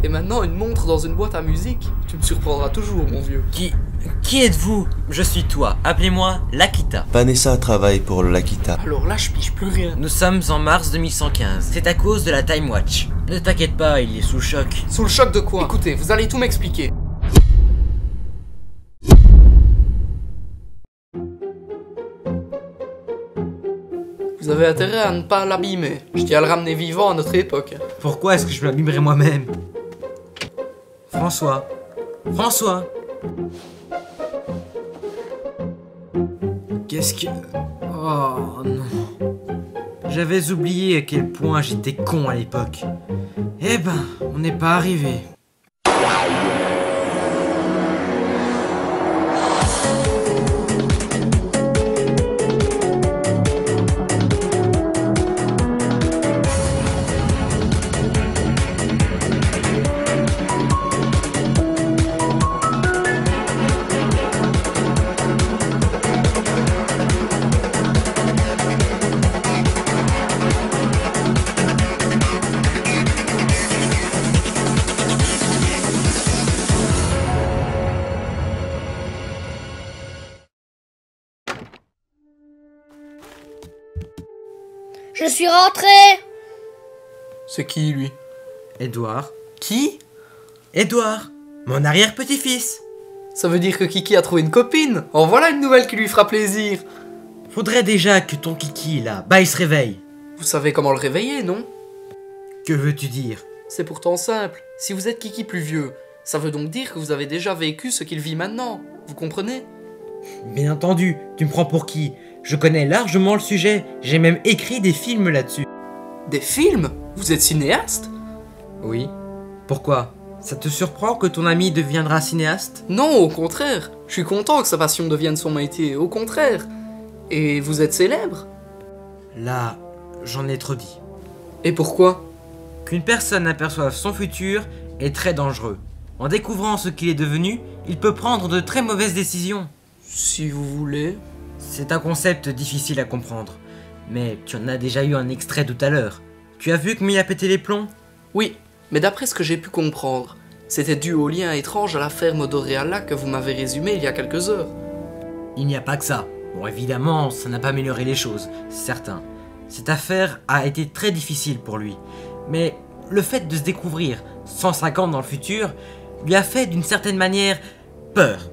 Et maintenant, une montre dans une boîte à musique? Tu me surprendras toujours, mon vieux. Qui êtes-vous? Je suis toi. Appelez-moi L'Akita. Vanessa travaille pour le L'Akita. Alors là, je pige plus rien. Nous sommes en mars 2115. C'est à cause de la Time Watch. Ne t'inquiète pas, il est sous le choc. Sous le choc de quoi? Écoutez, vous allez tout m'expliquer. Vous avez intérêt à ne pas l'abîmer. Je tiens à le ramener vivant à notre époque. Pourquoi est-ce que je m'abîmerais moi-même? François. François. Qu'est-ce que... Oh non. J'avais oublié à quel point j'étais con à l'époque. Eh ben, on n'est pas arrivé. Je suis rentré. C'est qui, lui? Édouard. Qui? Édouard, mon arrière-petit-fils. Ça veut dire que Kiki a trouvé une copine? En voilà une nouvelle qui lui fera plaisir. Faudrait déjà que ton Kiki, là, il se réveille. Vous savez comment le réveiller, non? Que veux-tu dire? C'est pourtant simple. Si vous êtes Kiki plus vieux, ça veut donc dire que vous avez déjà vécu ce qu'il vit maintenant. Vous comprenez? Bien entendu, tu me prends pour qui? Je connais largement le sujet, j'ai même écrit des films là-dessus. Des films? Vous êtes cinéaste? Oui. Pourquoi? Ça te surprend que ton ami deviendra cinéaste? Non, au contraire. Je suis content que sa passion devienne son métier, au contraire. Et vous êtes célèbre? Là, j'en ai trop dit. Et pourquoi? Qu'une personne aperçoive son futur est très dangereux. En découvrant ce qu'il est devenu, il peut prendre de très mauvaises décisions. Si vous voulez... C'est un concept difficile à comprendre. Mais tu en as déjà eu un extrait tout à l'heure. Tu as vu comment il a pété les plombs? Oui, mais d'après ce que j'ai pu comprendre, c'était dû au lien étrange à la ferme d'Oréala que vous m'avez résumé il y a quelques heures. Il n'y a pas que ça. Bon, évidemment, ça n'a pas amélioré les choses, c'est certain. Cette affaire a été très difficile pour lui. Mais le fait de se découvrir 105 ans dans le futur lui a fait d'une certaine manière peur.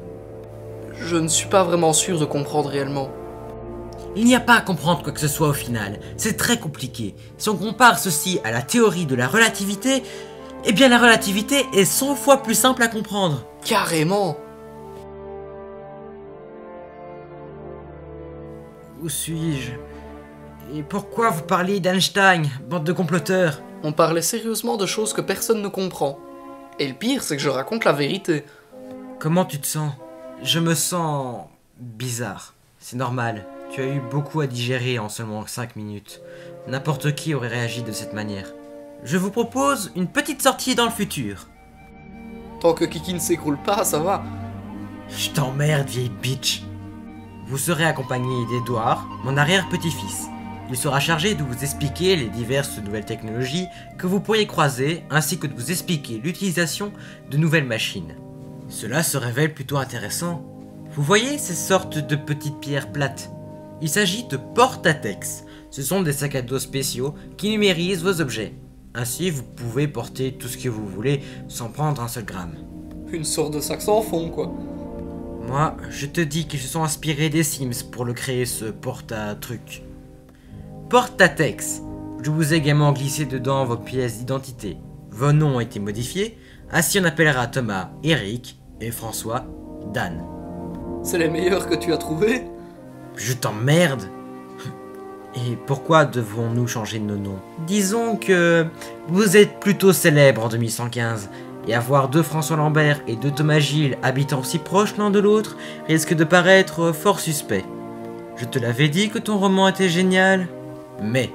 Je ne suis pas vraiment sûr de comprendre réellement. Il n'y a pas à comprendre quoi que ce soit au final, c'est très compliqué. Si on compare ceci à la théorie de la relativité, eh bien la relativité est 100 fois plus simple à comprendre. Carrément! Où suis-je? Et pourquoi vous parliez d'Einstein, bande de comploteurs? On parlait sérieusement de choses que personne ne comprend. Et le pire, c'est que je raconte la vérité. Comment tu te sens? Je me sens bizarre. C'est normal, tu as eu beaucoup à digérer en seulement 5 minutes. N'importe qui aurait réagi de cette manière. Je vous propose une petite sortie dans le futur. Tant que Kiki ne s'écroule pas, ça va. Je t'emmerde, vieille bitch. Vous serez accompagné d'Édouard, mon arrière-petit-fils. Il sera chargé de vous expliquer les diverses nouvelles technologies que vous pourriez croiser, ainsi que de vous expliquer l'utilisation de nouvelles machines. Cela se révèle plutôt intéressant. Vous voyez ces sortes de petites pierres plates? Il s'agit de porte-à-texte. Ce sont des sacs à dos spéciaux qui numérisent vos objets. Ainsi, vous pouvez porter tout ce que vous voulez sans prendre un seul gramme. Une sorte de sac sans fond, quoi. Moi, je te dis qu'ils se sont inspirés des Sims pour le créer, ce porte-à-truc. Porte-à-texte. Je vous ai également glissé dedans vos pièces d'identité. Vos noms ont été modifiés. Ainsi, on appellera Thomas Eric et François Dan. C'est les meilleurs que tu as trouvés? Je t'emmerde. Et pourquoi devons-nous changer de nos noms? Disons que vous êtes plutôt célèbre en 2115, et avoir 2 François Lambert et 2 Thomas Gilles habitant si proches l'un de l'autre risque de paraître fort suspect. Je te l'avais dit que ton roman était génial, mais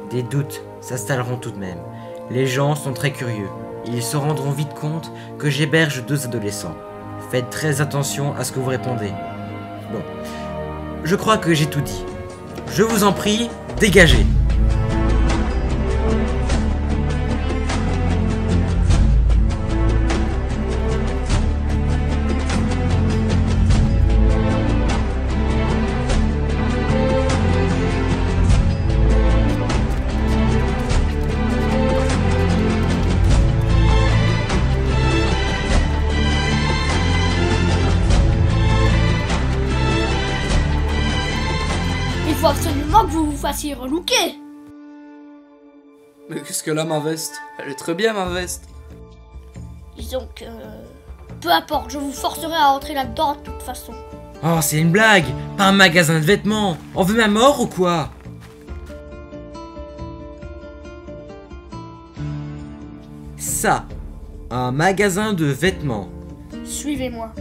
des doutes s'installeront tout de même. Les gens sont très curieux, et ils se rendront vite compte que j'héberge 2 adolescents. Faites très attention à ce que vous répondez. Bon, je crois que j'ai tout dit. Je vous en prie, dégagez. pas si relooké. Mais qu'est-ce qu'elle a ma veste? Elle est très bien ma veste. Disons que... peu importe, je vous forcerai à entrer là-dedans de toute façon. Oh, c'est une blague. Pas un magasin de vêtements. On veut ma mort ou quoi? Ça. Un magasin de vêtements. Suivez-moi.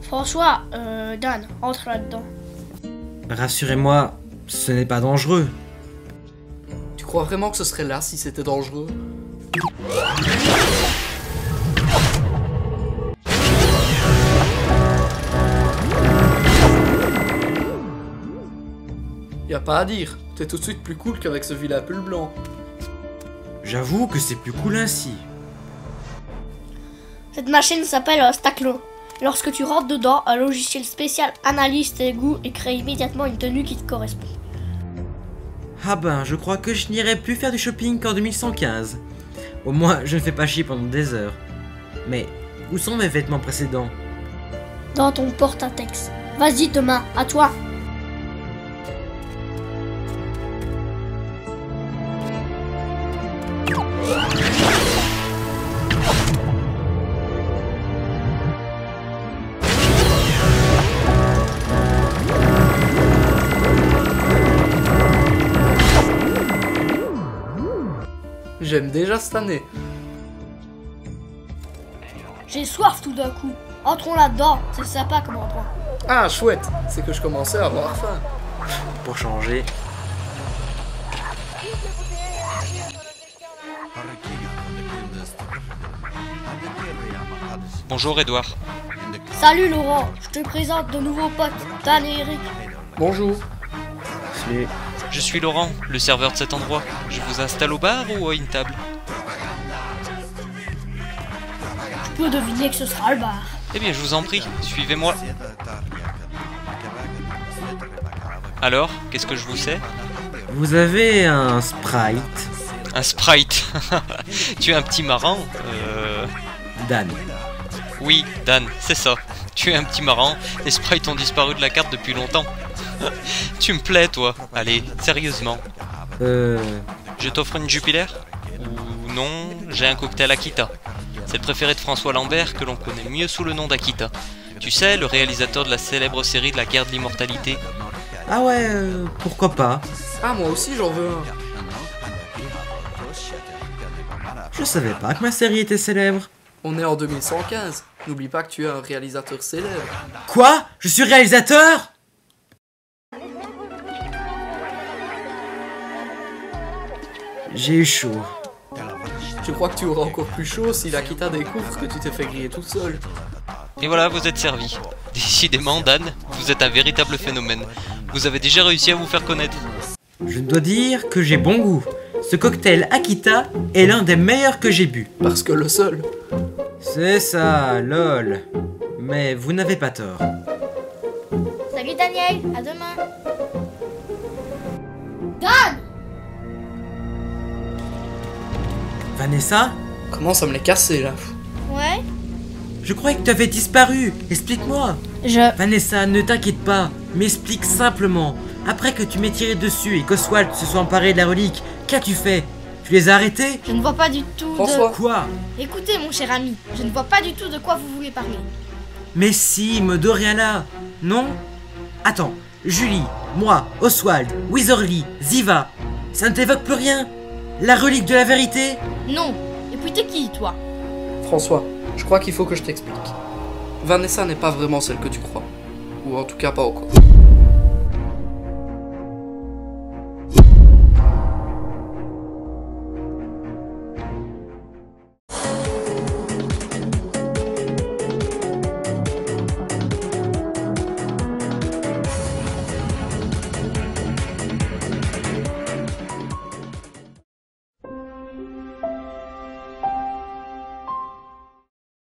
François, Dan, entre là-dedans. Rassurez-moi, ce n'est pas dangereux. Tu crois vraiment que ce serait là si c'était dangereux? Y a pas à dire, t'es tout de suite plus cool qu'avec ce vilain pull blanc. J'avoue que c'est plus cool ainsi. Cette machine s'appelle Staclo. Lorsque tu rentres dedans, un logiciel spécial analyse tes goûts et crée immédiatement une tenue qui te correspond. Ah ben, je crois que je n'irai plus faire du shopping qu'en 2115. Au moins, je ne fais pas chier pendant des heures. Mais, où sont mes vêtements précédents? Dans ton porte-à-texte. Vas-y Thomas, à toi. J'aime déjà cette année. J'ai soif tout d'un coup. Entrons là-dedans, c'est sympa comme endroit. Ah chouette, c'est que je commençais à avoir faim. Pour changer. Bonjour Edouard. Salut Laurent, je te présente de nouveaux potes, Dan et Eric. Bonjour. Salut. Je suis Laurent, le serveur de cet endroit. Je vous installe au bar ou à une table? Je peux deviner que ce sera le bar. Eh bien, je vous en prie, suivez-moi. Alors, qu'est-ce que je vous sais? Vous avez un Sprite? Un Sprite. Tu es un petit marin? Dan. Oui, Dan, c'est ça. Tu es un petit marin. Les Sprites ont disparu de la carte depuis longtemps. Tu me plais, toi. Allez, sérieusement. Je t'offre une Jupiler? Ou non, j'ai un cocktail Akita. C'est le préféré de François Lambert, que l'on connaît mieux sous le nom d'Akita. Tu sais, le réalisateur de la célèbre série de la guerre de l'immortalité. Ah ouais, pourquoi pas? Ah moi aussi j'en veux un. Je savais pas que ma série était célèbre. On est en 2115. N'oublie pas que tu es un réalisateur célèbre. Quoi? Je suis réalisateur? J'ai eu chaud. Je crois que tu auras encore plus chaud si l'Akita découvre que tu t'es fait griller tout seul. Et voilà, vous êtes servi. Décidément, Dan, vous êtes un véritable phénomène. Vous avez déjà réussi à vous faire connaître. Je dois dire que j'ai bon goût. Ce cocktail Akita est l'un des meilleurs que j'ai bu. Parce que le seul. C'est ça, lol. Mais vous n'avez pas tort. Salut Daniel, à demain. Dan! Vanessa? Commence à me les casser là. Ouais? Je croyais que tu avais disparu. Explique-moi. Vanessa, ne t'inquiète pas. M'explique simplement. Après que tu m'aies tiré dessus et qu'Oswald se soit emparé de la relique, qu'as-tu fait? Tu les as arrêtés? Je ne vois pas du tout François. Quoi? Écoutez mon cher ami, je ne vois pas du tout de quoi vous voulez parler. Mais si, Modoriana. Non? Attends, Julie, moi, Oswald, Wizorly, Ziva, ça ne t'évoque plus rien? La relique de la vérité? Non. Et puis t'es qui, toi? François, je crois qu'il faut que je t'explique. Vanessa n'est pas vraiment celle que tu crois. Ou en tout cas pas encore.